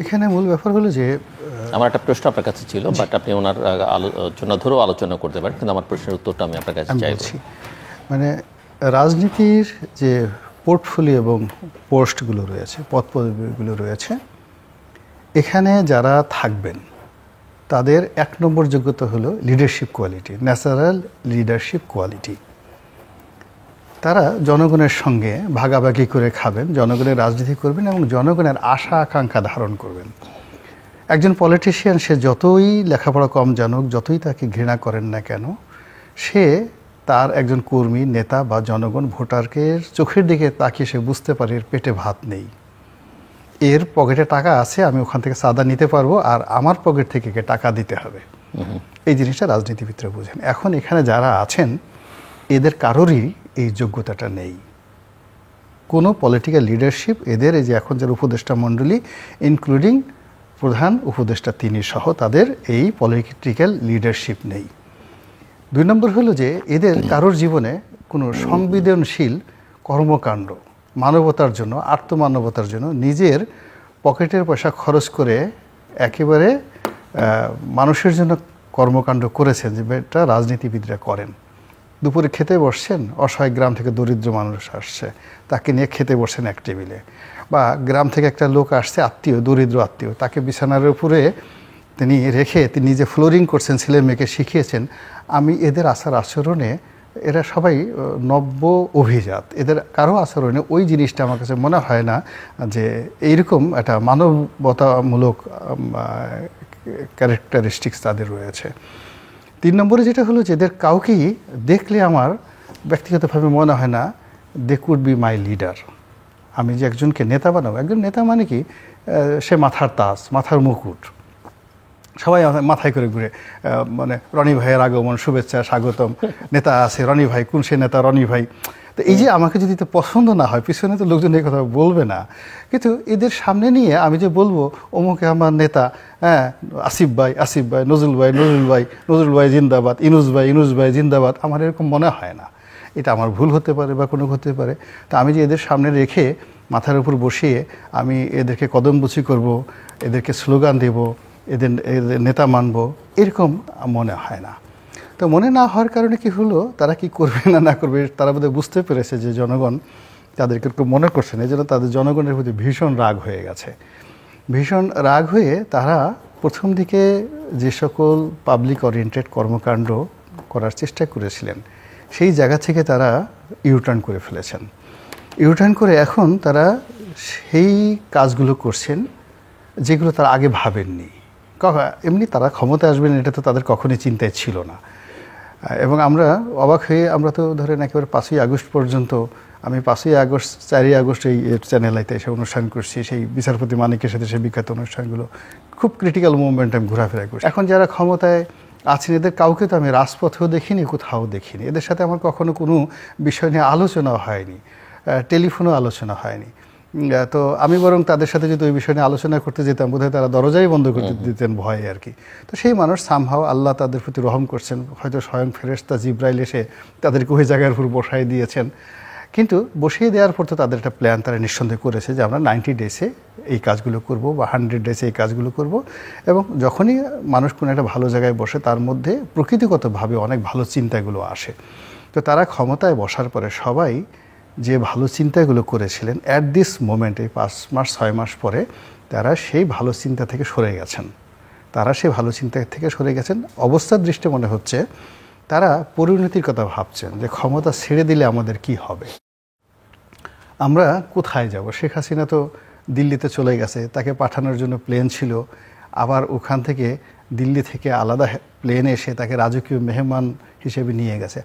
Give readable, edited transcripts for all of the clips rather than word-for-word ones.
এখানে মূল ব্যাপার হলো যে আমার একটা প্রশ্ন আপনার কাছে ছিল, বাট আপনি ওনার আলোচনা ধরেও আলোচনা করতে পারেন, কিন্তু আমার প্রশ্নের উত্তরটা আমি আপনার কাছে চাইব। মানে রাজনীতির যে পোর্টফোলিও এবং পোস্টগুলো রয়েছে, পদ পদবিগুলো রয়েছে, এখানে যারা থাকবেন তাদের 1 নম্বর যোগ্যতা হলো leadership quality, natural leadership quality. তারা জনগণের সঙ্গে ভাগাভাগি করে খাবেন, জনগণের রাজনীতি করবেন এবং জনগণের আশা আকাঙ্ক্ষা ধারণ করবেন। একজন পলিটিশিয়ান সে যতই লেখাপড়া কম জানুক, যতই তাকে ঘৃণা করেন না কেন, সে তার একজন কর্মী, নেতা বা জনগণ ভোটারকে চোখের দিকে তাকিয়ে সে বুঝতে পারে এর পেটে ভাত নেই, এর পকেটে টাকা আছে, আমি ওখান থেকে চাঁদা নিতে পারবো আর আমার পকেট থেকে টাকা দিতে হবে। এই জিনিসটা রাজনীতিবিদরা বোঝেন। এখন এখানে যারা আছেন এদের কারোরই এই যোগ্যতাটা নেই, কোনো পলিটিক্যাল লিডারশিপ এদের, এই যে এখন যারা উপদেষ্টা মণ্ডলী ইনক্লুডিং প্রধান উপদেষ্টা তিনি সহ, তাদের এই পলিটিক্যাল লিডারশিপ নেই। 2 নম্বর হলো যে এদের কারোর জীবনে কোনো সংবেদনশীল কর্মকাণ্ড, মানবতার জন্য, আত্মমানবতার জন্য নিজের পকেটের পয়সা খরচ করে একেবারে মানুষের জন্য কর্মকাণ্ড করেছেন, যেটা রাজনীতিবিদরা করেন। দুপুরে খেতে বসছেন, অসহায় গ্রাম থেকে দরিদ্র মানুষ আসছে, তাকে নিয়ে খেতে বসছেন এক টেবিলে, বা গ্রাম থেকে একটা লোক আসছে, আত্মীয়, দরিদ্র আত্মীয়, তাকে বিছানার উপরে তিনি রেখে তিনি নিজে ফ্লোরিং করছেন, ছেলে মেয়েকে শিখিয়েছেন। আমি এদের আচার আচরণে, এরা সবাই নব্য অভিজাত, এদের কারো আচরণে ওই জিনিসটা আমার কাছে মনে হয় না যে এইরকম একটা মানবতামূলক ক্যারেক্টারিস্টিক্স তাদের রয়েছে। 3 নম্বরে যেটা হলো যে এদের কাউকেই দেখলে আমার ব্যক্তিগতভাবে মনে হয় না they could be my leader. আমি যে একজনকে নেতা বানাবো, একজন নেতা মানে কি, সে মাথার তাজ, মাথার মুকুট, সবাই মাথায় করে ঘুরে, মানে রনি ভাইয়ের আগমন, শুভেচ্ছা, স্বাগতম, নেতা আছে, রনি ভাই, কোন সে নেতা, রনি ভাই। তো এই যে আমাকে যদি তো পছন্দ না হয়, পিছনে তো লোকজন এই কথা বলবে না, কিন্তু এদের সামনে নিয়ে আমি যে বলবো অমুকে আমার নেতা, হ্যাঁ, আসিফ ভাই, আসিফ ভাই, নজরুল ভাই, নজরুল ভাই, নজরুল ভাই জিন্দাবাদ, ইনুস ভাই, ইনুস ভাই জিন্দাবাদ, আমার এরকম মনে হয় না। এটা আমার ভুল হতে পারে বা কোনো হতে পারে। তা আমি যে এদের সামনে রেখে মাথার উপর বসিয়ে আমি এদেরকে কদমবুচি করব, এদেরকে স্লোগান দেব, এদের নেতা মানব, এরকম মনে হয় না। তো মনে না হওয়ার কারণে কি হলো, তারা কি করবে না না করবে, তারা বোধহয় বুঝতে পেরেছে যে জনগণ তাদেরকে একটু মনে করছে না, এই জন্য তাদের জনগণের প্রতি ভীষণ রাগ হয়ে গেছে। ভীষণ রাগ হয়ে তারা প্রথম দিকে যে সকল পাবলিক ওরিয়েন্টেড কর্মকাণ্ড করার চেষ্টা করেছিলেন, সেই জায়গা থেকে তারা ইউটার্ন করে ফেলেছেন। ইউটার্ন করে এখন তারা সেই কাজগুলো করছেন যেগুলো তারা আগে ভাবেননি। এমনি তারা ক্ষমতায় আসবেন এটা তো তাদের কখনোই চিন্তায় ছিল না। এবং আমরা অবাক হয়ে, আমরা তো ধরেন একেবারে 5ই আগস্ট পর্যন্ত, আমি 5ই আগস্ট 4ই আগস্ট এই চ্যানেল আইতে এসে অনুষ্ঠান করছি, সেই বিচারপতি মানিকের সাথে সেই বিখ্যাত অনুষ্ঠানগুলো, খুব ক্রিটিক্যাল মুভমেন্ট আমি ঘোরাফেরা করছি। এখন যারা ক্ষমতায় আছেন এদের কাউকে তো আমি রাজপথেও দেখিনি, কোথাও দেখিনি, এদের সাথে আমার কখনো কোনো বিষয় নিয়ে আলোচনা হয়নি, টেলিফোনেও আলোচনা হয়নি। তো আমি বরং তাদের সাথে যদি ওই বিষয় নিয়ে আলোচনা করতে যেতাম, বোধহয় তারা দরজাই বন্ধ করতে দিতেন ভয়ে আর কি। তো সেই মানুষ সামহাও আল্লাহ তাদের প্রতি রহম করছেন, হয়তো স্বয়ং ফেরেশতা জিব্রাইল এসে তাদেরকে ওই জায়গার উপর বসাই দিয়েছেন। কিন্তু বসিয়ে দেওয়ার পর তো তাদের একটা প্ল্যান তারা নিঃসন্দেহ করেছে যে আমরা 90 ডেজে এই কাজগুলো করব বা 100 ডেজে এই কাজগুলো করব। এবং যখনই মানুষ কোনো একটা ভালো জায়গায় বসে, তার মধ্যে প্রকৃতিগতভাবে অনেক ভালো চিন্তাগুলো আসে। তো তারা ক্ষমতায় বসার পরে সবাই যে ভালো চিন্তাগুলো করেছিলেন, অ্যাট দিস মোমেন্ট, এই 5 মাস 6 মাস পরে তারা সেই ভালো চিন্তা থেকে সরে গেছেন। তারা সেই ভালো চিন্তা থেকে সরে গেছেন। অবস্থার দৃষ্টি মনে হচ্ছে তারা পরিণতির কথা ভাবছেন যে ক্ষমতা ছেড়ে দিলে আমাদের কি হবে, আমরা কোথায় যাব। শেখ হাসিনা তো দিল্লিতে চলে গেছে, তাকে পাঠানোর জন্য প্লেন ছিল, আবার ওখান থেকে দিল্লি থেকে আলাদা প্লেনে এসে তাকে রাজকীয় মেহমান হিসেবে নিয়ে গেছে।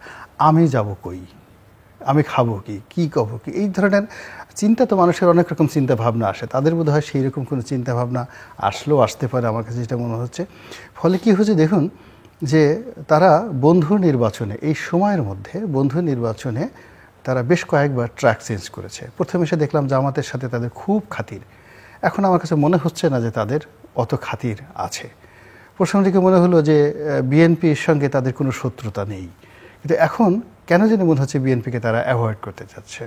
আমি যাব কই, আমি খাবো কি, কী করবো কি, এই ধরনের চিন্তা তো মানুষের অনেক রকম চিন্তা ভাবনা আসে। তাদের বোধ হয় সেই রকম কোনো চিন্তা ভাবনা আসলেও আসতে পারে, আমার কাছে যেটা মনে হচ্ছে। ফলে কি হচ্ছে দেখুন, যে তারা বন্ধু নির্বাচনে, এই সময়ের মধ্যে বন্ধু নির্বাচনে তারা বেশ কয়েকবার ট্র্যাক চেঞ্জ করেছে। প্রথমে এসে দেখলাম জামাতের সাথে তাদের খুব খাতির, এখন আমার কাছে মনে হচ্ছে না যে তাদের অত খাতির আছে। প্রথম দিকে মনে হলো যে বিএনপির সঙ্গে তাদের কোনো শত্রুতা নেই, কিন্তু এখন কেন জানি মনে হচ্ছে বিএনপিকে তারা অ্যাভয়েড করতে চাচ্ছে।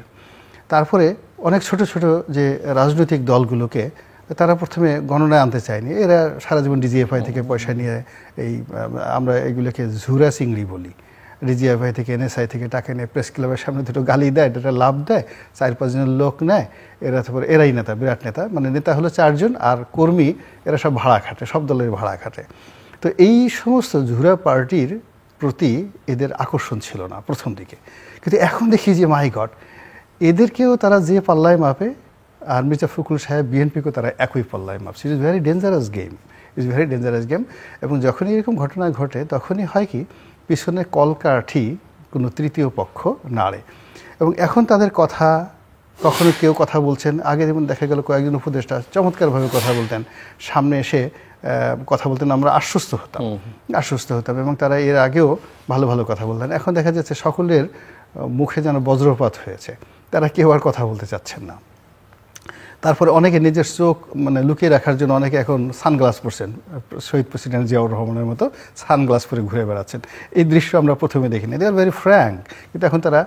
তারপরে অনেক ছোট ছোট যে রাজনৈতিক দলগুলোকে তারা প্রথমে গণনায় আনতে চায়নি, এরা সারা জীবন ডিজিএফআই থেকে পয়সা নিয়ে আমরা এগুলোকে ঝুরা চিংড়ি বলি, ডিজিএফআই থেকে এনএসআই থেকে টাকা নিয়ে প্রেস ক্লাবের সামনে দুটো গালি দেয়, এটা লাভ দেয়, 4-5 জনের লোক নেয়, এরাই নেতা, বিরাট নেতা। মানে নেতা হলো 4 জন, আর কর্মী এরা সব ভাড়া খাটে, সব দলের ভাড়া খাটে। তো এই সমস্ত ঝুরা পার্টির প্রতি এদের আকর্ষণ ছিল না প্রথম দিকে, কিন্তু এখন দেখি যে মাই গড, এদেরকেও তারা যে পাল্লায় মাপে, আর মির্জা ফখরুল সাহেব বিএনপিকেও তারা একই পাল্লায় মাপছে। It is very dangerous game. এবং যখনই এরকম ঘটনা ঘটে তখনই হয় কি, পিছনে কলকাঠি কোনো তৃতীয় পক্ষ নাড়ে। এবং এখন তাদের কথা, কখনো কেউ কথা বলছেন, আগে যেমন দেখা গেল কয়েকজন উপদেষ্টা চমৎকারভাবে কথা বলতেন, সামনে এসে কথা বলতেন, আমরা আশ্বস্ত হতাম, এবং তারা এর আগেও ভালো ভালো কথা বলতেন। এখন দেখা যাচ্ছে সকলের মুখে যেন বজ্রপাত হয়েছে, তারা কেউ আর কথা বলতে চাচ্ছেন না। তারপরে অনেকে নিজের চোখ মানে লুকিয়ে রাখার জন্য অনেকে এখন সানগ্লাস পরছেন, শহীদ প্রেসিডেন্ট জিয়াউর রহমানের মতো সানগ্লাস পরে ঘুরে বেড়াচ্ছেন। এই দৃশ্য আমরা প্রথমে দেখিনি, দে আর ভেরি ফ্র্যাঙ্ক, কিন্তু এখন তারা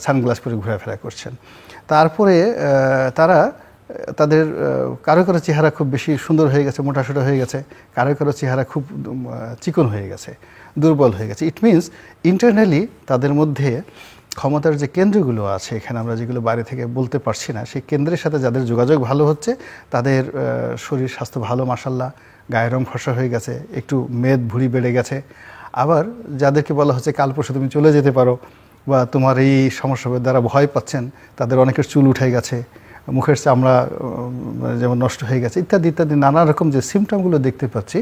সানগ্লাস পরে ঘোরাফেরা করছেন। তারপরে তারা তাদের কারো কারো চেহারা খুব বেশি সুন্দর হয়ে গেছে, মোটাসোটা হয়ে গেছে, কারো কারো চেহারা খুব চিকন হয়ে গেছে, দুর্বল হয়ে গেছে। ইট মিনস ইন্টারনালি তাদের মধ্যে ক্ষমতার যে কেন্দ্রগুলো আছে, এখানে আমরা যেগুলো বাইরে থেকে বলতে পারছি না, সেই কেন্দ্রের সাথে যাদের যোগাযোগ ভালো হচ্ছে, তাদের শরীর স্বাস্থ্য ভালো, মাশাল্লাহ, গায়ের রং ফর্সা হয়ে গেছে, একটু মেদ ভুঁড়ি বেড়ে গেছে। আবার যাদেরকে বলা হচ্ছে কাল পরশু তুমি চলে যেতে পারো, বা তোমার এই সমস্যার দ্বারা ভয় পাচ্ছেন, তাদের অনেকের চুল উঠে গেছে, মুখের চামড়া যেমন নষ্ট হয়ে গেছে, ইত্যাদি ইত্যাদি নানা রকম যে সিমটমগুলো দেখতে পাচ্ছি।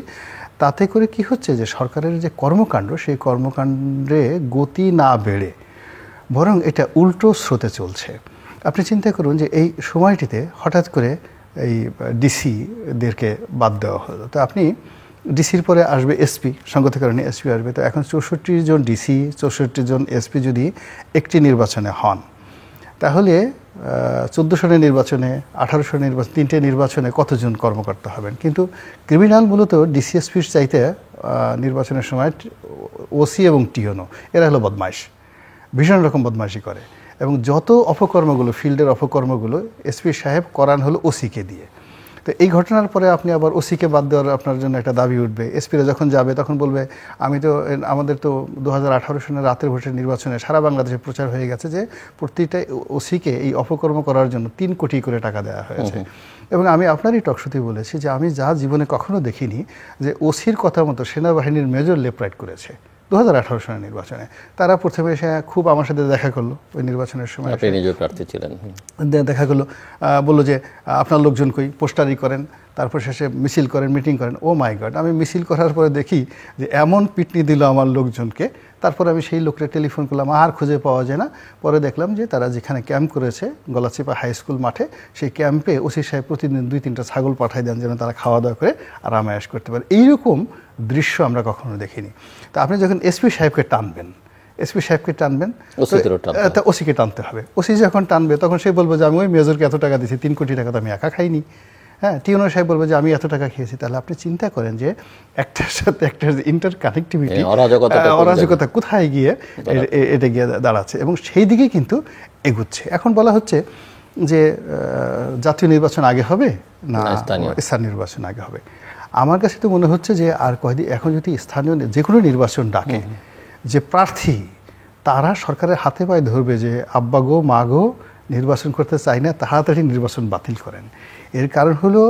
তাতে করে কি হচ্ছে যে সরকারের যে কর্মকাণ্ড, সেই কর্মকাণ্ডে গতি না বেড়ে বরং এটা উল্টো স্রোতে চলছে। আপনি চিন্তা করুন যে এই সময়টিতে হঠাৎ করে এই ডিসিদেরকে বাদ দেওয়া হলো। তো আপনি ডিসির পরে আসবে এসপি, সঙ্গত কারণে এসপি আসবে। তো এখন 64 জন ডিসি, 64 জন এসপি যদি একটি নির্বাচনে হন, তাহলে 14 সনের নির্বাচনে, 18 সনের নির্বাচনে, 3টে নির্বাচনে কতজন কর্মকর্তা হবেন? কিন্তু ক্রিমিনাল মূলত ডিসিএসপির চাইতে নির্বাচনের সময় ওসি এবং টিওনো, এরা হলো বদমাইশ, ভীষণ রকম বদমাইশি করে। এবং যত অপকর্মগুলো, ফিল্ডের অপকর্মগুলো এসপি সাহেব করান হলো ওসিকে দিয়ে। তো এই ঘটনার পরে আপনি আবার ওসিকে বাদ দেওয়ার আপনার জন্য একটা দাবি উঠবে। এসপিরা যখন যাবে তখন বলবে, আমাদের তো 2018 সনের রাতের ভোটের নির্বাচনে সারা বাংলাদেশে প্রচার হয়ে গেছে যে প্রতিটা ওসিকে এই অপকর্ম করার জন্য 3 কোটি করে টাকা দেওয়া হয়েছে। এবং আমি আপনারই টকশোতে বলেছি যে আমি যা জীবনে কখনো দেখিনি যে ওসির কথা মতো সেনাবাহিনীর মেজর লেফট রাইট করেছে 2018 সনের নির্বাচনে। তারা প্রথমে এসে খুব আমার সাথে দেখা করলো, ওই নির্বাচনের সময় আপনি নিজেও প্রার্থী ছিলেন, দেখা করলো, বললো যে আপনার লোকজন কই, পোস্টারি করেন, তারপর শেষে মিছিল করেন, মিটিং করেন। ও মাই গড, আমি মিছিল করার পরে দেখি যে এমন পিটনি দিল আমার লোকজনকে। তারপর আমি সেই লোকটা টেলিফোন করলাম, আর খুঁজে পাওয়া যায় না। পরে দেখলাম যে তারা যেখানে ক্যাম্প করেছে গলাচিপা হাই স্কুল মাঠে, সেই ক্যাম্পে ওসি সাহেব প্রতিদিন 2-3টা ছাগল পাঠাই দেন যেন তারা খাওয়া দাওয়া করে আরামায়াস করতে পারে। এইরকম দৃশ্য আমরা কখনো দেখিনি। তা আপনি যখন এসপি সাহেবকে টানবেন তা ওসিকে টানতে হবে। ওসি যখন টানবে তখন সে বলবে যে আমি ওই মেজরকে এত টাকা দিয়েছি, 3 কোটি টাকা তো আমি একা খাইনি। হ্যাঁ, টিউনো সাহেব বলবে যে আমি এত টাকা খেয়েছি। তাহলে আপনি চিন্তা করেন যে একটার সাথে একটার ইন্টার কানেক্টিভিটি, অরাজকতা কোথায় গিয়ে এটা গিয়ে দাঁড়াচ্ছে, এবং সেই দিকে কিন্তু এগুচ্ছে। এখন বলা হচ্ছে যে জাতীয় নির্বাচন আগে হবে না স্থানীয় নির্বাচন আগে হবে। আমার কাছে তো মনে হচ্ছে যে আর কয়েকদিন, এখন যদি স্থানীয় যে কোনো নির্বাচন ডাকে, যে প্রার্থী তারা সরকারের হাতে পায়ে ধরবে যে আব্বা গো মা গো নির্বাচন করতে চাই না, তাড়াতাড়ি নির্বাচন বাতিল করেন। এর কারণ হলো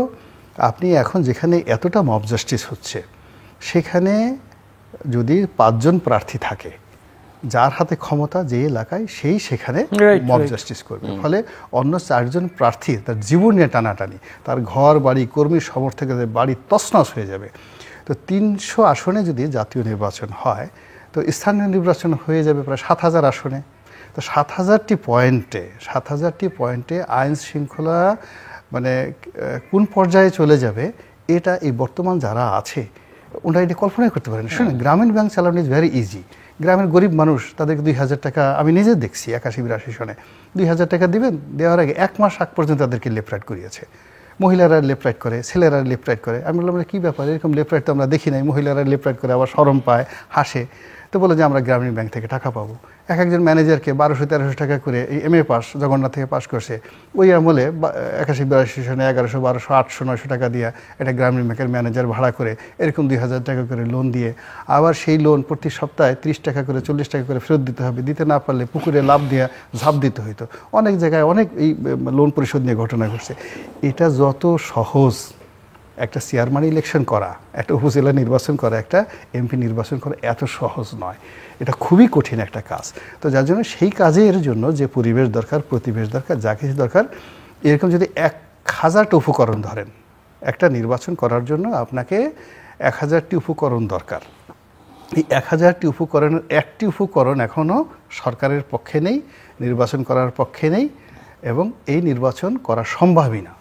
আপনি এখন যেখানে এতটা মব জাস্টিস হচ্ছে, সেখানে যদি 5 জন প্রার্থী থাকে, যার হাতে ক্ষমতা যে এলাকায়, সেই সেখানে মব জাস্টিস করবে। ফলে অন্য 4 জন প্রার্থী তার জীবন নিয়ে টানাটানি, তার ঘর বাড়ি, কর্মী সমর্থকদের বাড়ি তছনছ হয়ে যাবে। তো 300 আসনে যদি জাতীয় নির্বাচন হয়, তো স্থানীয় নির্বাচন হয়ে যাবে প্রায় 7000 আসনে। তো 7000টি পয়েন্টে আইন শৃঙ্খলা মানে কোন পর্যায়ে চলে যাবে, এটা এই বর্তমান যারা আছে ওনারা এটা কল্পনাই করতে পারেন। শুনুন, গ্রামীণ ব্যাংক চালানো ইজ ভেরি ইজি। গ্রামের গরিব মানুষ, তাদেরকে 2000 টাকা, আমি নিজে দেখছি 81-82 সনে 2000 টাকা দিবেন, দেওয়ার আগে 1 মাস আগ পর্যন্ত তাদেরকে লেফট রাইট করিয়েছে। মহিলারা লেফট রাইট করে, ছেলেরা লেফট রাইট করে। আমি বললাম কী ব্যাপার, এরকম লেফট রাইট তো আমরা দেখি নাই। মহিলারা লেফট রাইট করে, আবার শরম পায়, হাসে। তো বলে যে আমরা গ্রামীণ ব্যাংক থেকে টাকা পাবো। একজন ম্যানেজারকে 1200-1300 টাকা করে, এই MA পাস, জগন্নাথ থেকে পাস করছে, ওই আমলে 81-82 সনে 1100, 1200, 800, 900 টাকা দিয়ে একটা গ্রামীণ ব্যাংকের ম্যানেজার ভাড়া করে এরকম 2000 টাকা করে লোন দিয়ে, আবার সেই লোন প্রতি সপ্তাহে 30 টাকা করে 40 টাকা করে ফেরত দিতে হবে, দিতে না পারলে পুকুরে লাভ দিয়ে ঝাঁপ দিতে হইতো। অনেক জায়গায় অনেক এই লোন পরিশোধ নিয়ে ঘটনা ঘটছে। এটা যত সহজ একটা চেয়ারম্যান ইলেকশন করা, একটা উপজেলা নির্বাচন করা, একটা MP নির্বাচন করা এত সহজ নয়, এটা খুবই কঠিন একটা কাজ। তো যার জন্য সেই কাজের জন্য যে পরিবেশ দরকার, প্রতিবেশ দরকার, যা কিছু দরকার, এরকম যদি 1000টা উপকরণ ধরেন, একটা নির্বাচন করার জন্য আপনাকে 1000টি উপকরণ দরকার। এই 1000টি উপকরণের একটি উপকরণ এখনও সরকারের পক্ষে নেই, নির্বাচন করার পক্ষে নেই, এবং এই নির্বাচন করা সম্ভবই না।